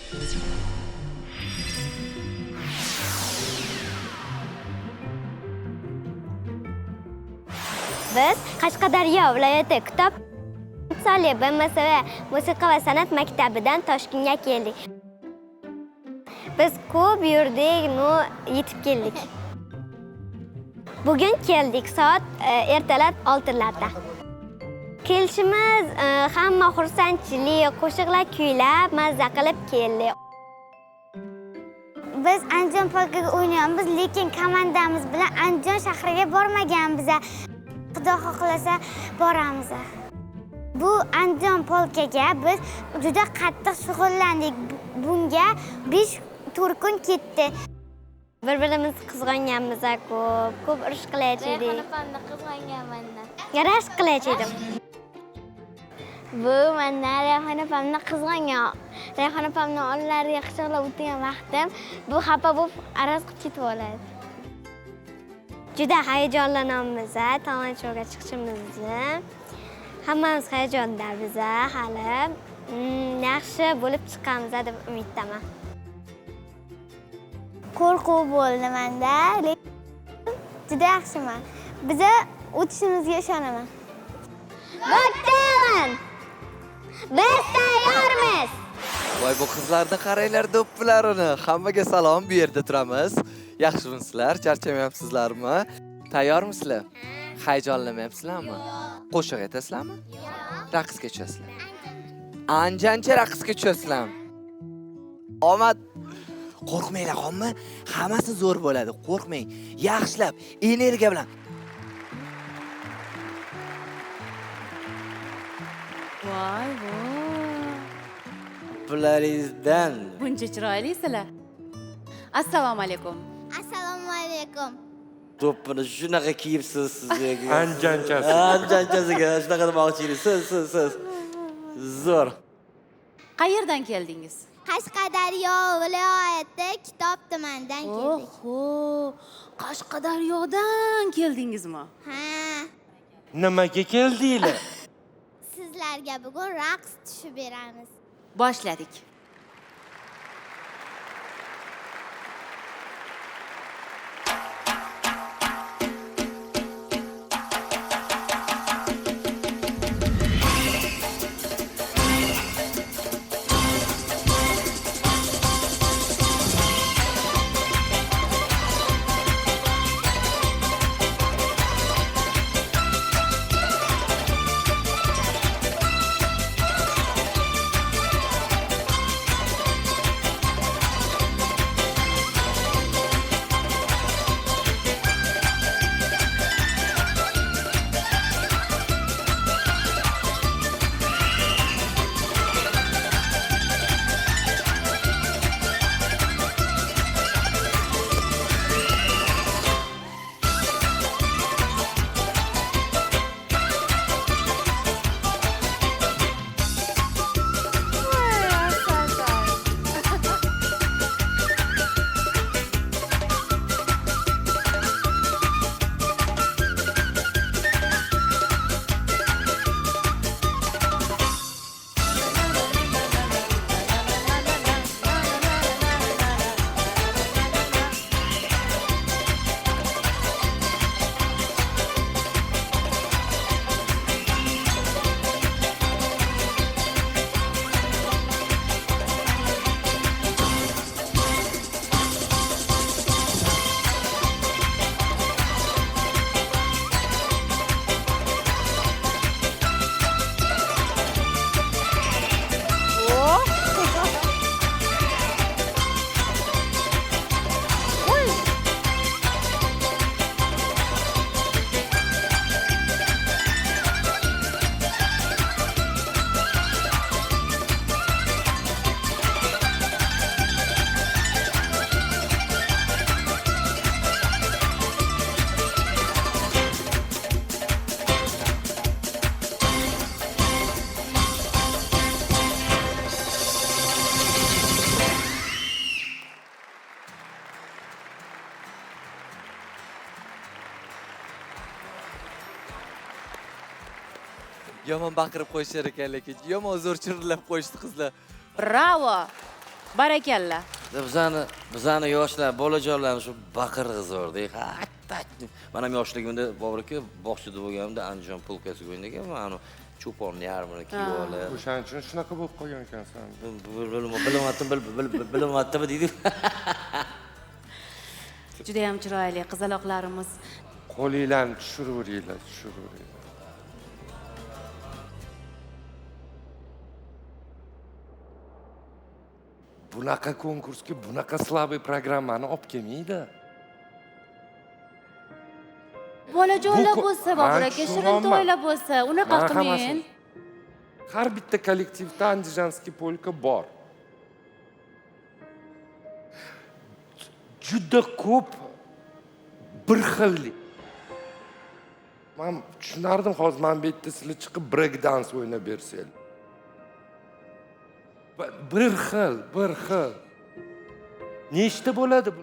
Biz Qashqadaryo viloyati kitob Soliya BMSV musiqa va san'at maktabidan Toshkentga keldik. Biz ko'p yurdik, yetib keldik. Bugun keldik soat ertalab 6larda. Kelishimiz hamma xursandchilik, qo'shiqlar kuylab, mazza qilib keldik. Biz Andijon polkaga o'ynayapmiz, lekin komandamiz bilan Andijon shahriga bormaganmiz. Xudo xohlasa boramiz. Bu Andijon polkaga biz juda qattiq shug'ullandik. Bunga 5-4 kun ketdi. Bir-birimizni qizg'anganmiz, ko'p urush qilayotgandik. Rayhon opamni qizg'anganman. Rashk qilayotgandim. Bu mendan Rayhon opamni qizg'angan. Rayhon opamni oldilariga quchoqlab o'tirgan vaqtim bu xafa bo'lib araz qilib ketib oladi. Juda hayajonlanamiz, talonchiga chiqishimizni. Hammamiz hayajondamiz, hali yaxshi bo'lib chiqamiz deb umiddaman. Qo'rquv bo'ldi menda, lekin juda yaxshiman. Biz o'tishimizga ishonaman. Bo'ptiman. Biz tayyormiz. Voy bu qizlarni qaranglar do'ppilarini. Hammaga salom, bu yerda turamiz. Yaxshimisizlar? Charchamayapsizlarmi? Tayyormisizlar? Hayajonlanmayapsizlarmi? Qo'shiq aytasizlarmi? Raqsga tushasizlar. Anjancha raqsga tushasizlarmi? Omad. Qo'rqmanglar, xonmi? Hammasi zo'r bo'ladi. Qo'rqmang. Yaxshilab, energiya bilan. Voy, voy. Bulardan Buncha chiroylisizlar. Assalomu alaykum. Assalomu alaykum. to'pini shunaqa kiyibsiz sizga. Anjanchasi. Anjanchasiga shunaqa demoqchi edim. Siz. Zo'r. Qayerdan keldingiz? Qashqadaryo viloyati Kitob tumanidan keldik. Oho, Qashqadaryodan keldingizmi? Ha, Nimaga keldinglar? sizlarga bugun raqs tushib beramiz. Boshladik. Yomon baqirib qo'yishar ekan, lekin yomon zo'r chirillab qo'yishdi qizlar. Bravo. Barakalla. Bizani yoshlar, bolajonlarni shu baqirg'i zo'rda. Men ham yoshligimda bor aka, bog'chada bo'lganimda Andijon polkasiga o'ynaganman. Mana cho'ponni yarmini kiyib olib. O'shaning uchun shunaqa bo'lib qolgan ekansan. Bilmadim deydi. Juda ham chiroyli qizaloqlarimiz. Qo'linglarni tushiraveringlar, tushiraveringlar. Bunaqa konkursga bunaqa slabiy programmani olib kelmaydi. Bolajonlar Bu- bo'lsa, Ha, Bobur aka, shirin tushunolman. to'ylar bo'lsa, unaqa Mana qilmang. hammasi- Har bitta kollektivda andijonskiy polka bor. Juda ko'p bir xillik. Men tushunardim hozir men bu yerda sizlar chiqib break dance o'ynab bersanglar. Bir xil. Nechta bo'ladi bu?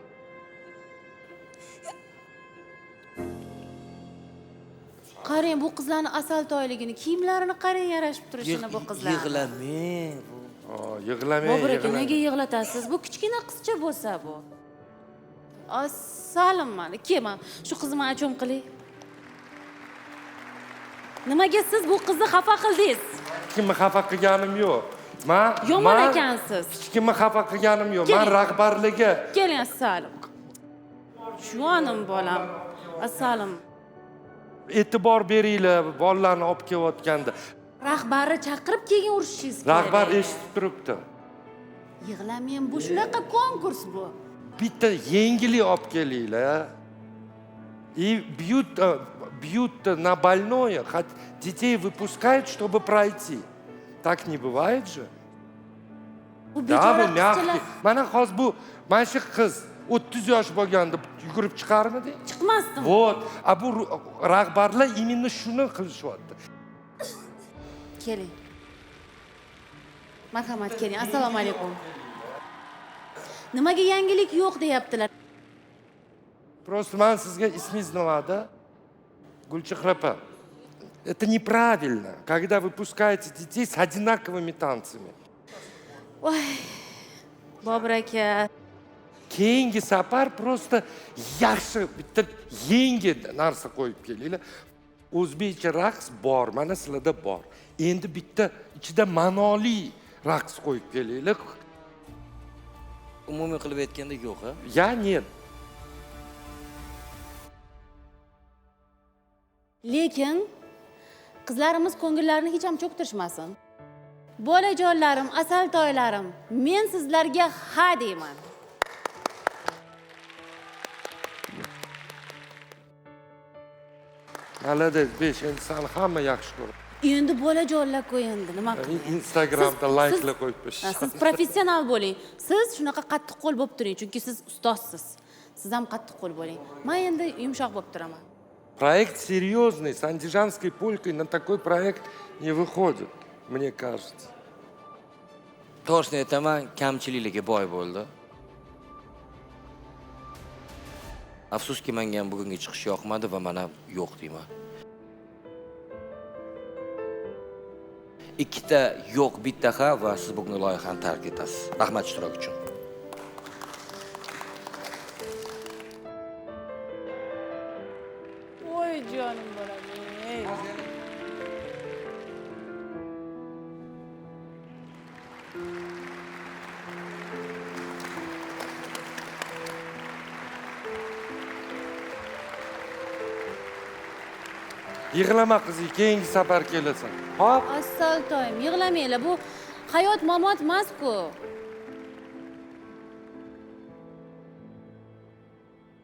Qarang, bu qizlarning asal toyligini, kiyimlarini qarang yarashib turishini bu qizlar. Yig'lamang. Yig'lamang, Bobur aka, yig'lamang. nega yig'latasiz? Bu kichkina qizcha bo'lsa bu. Assalim mana, kelman. Shu qizni men achom qiling. Nimaga siz bu qizni xafa qildingiz? Kimni xafa qilganim yo'q. Men Yomon ekansiz. Hech kimni xafa qilganim yo'q. Men Keling. rahbarligi Keling, assalim. Jonim bolam. Assalim. e'tibor beringlar bolalarni olib kelayotganda. Rahbarni chaqirib keyin urishingiz kerak. Rahbar eshitib turibdi. Yig'lamang, bu shunaqa konkurs bu. Bitta yengillik olib kelinglar. И бьют на больное, детей выпускают, чтобы пройти. Так не бывает же. Bu Да, bechora bu mягкий. qizchalar Mana hozir bu mana shu qiz 30 yosh bo'lganda yugurib chiqarmidi? chiqmasdim. Вот. A bu rahbarlar именно shuni qilishyapti. Keling. Marhamat, keling. Assalomu alaykum. Nimaga yangilik yo'q deyaptilar? Просто man sizga ismingiz nimada? Gulchehra. Это неправильно, когда выпускаете детей с одинаковыми танцами. Voy. Bobur aka, Keyingi safar просто yaxshi bitta yangi narsa qo'yib kelinglar. O'zbekcha raqs bor, mana sizlarda bor. Endi bitta ichida ma'noli raqs qo'yib kelinglar. Umumiy qilib aytganda yo'q, ha? Ya нет. lekin qizlarimiz ko'ngillarini hech ham cho'ktirishmasin. Bolajonlarim, asal toylarim, men sizlarga ha deyman. Молодец, besh, endi seni hamma yaxshi ko'radi. Endi bolajonlar-ku endi nima qiling? Instagramda Siz- like'lar siz- qo'yib qo'yish. Siz professional bo'ling. Siz shunaqa qattiq qo'l bo'lib turing, chunki siz ustozsiz. Siz ham qattiq qo'l bo'ling. Men endi yumshoq bo'lib turaman. Проект серьезный, с андижанской полькой на такой проект не выходит, мне кажется. To'g'risini aytaman, kamchiligiga boy bo'ldi. Afsuski menga ham bugungi chiqish yoqmadi va mana yo'q deyman. Ikkita yo'q, bitta ha va siz bugungi loyihani tark etasiz. Rahmat ishtirok uchun. Voy jonim bolam. Yig'lama qizi, keyingi safar kelasan. Hop. Asal toyim, yig'lamanglar. Bu hayot mamot emas-ku.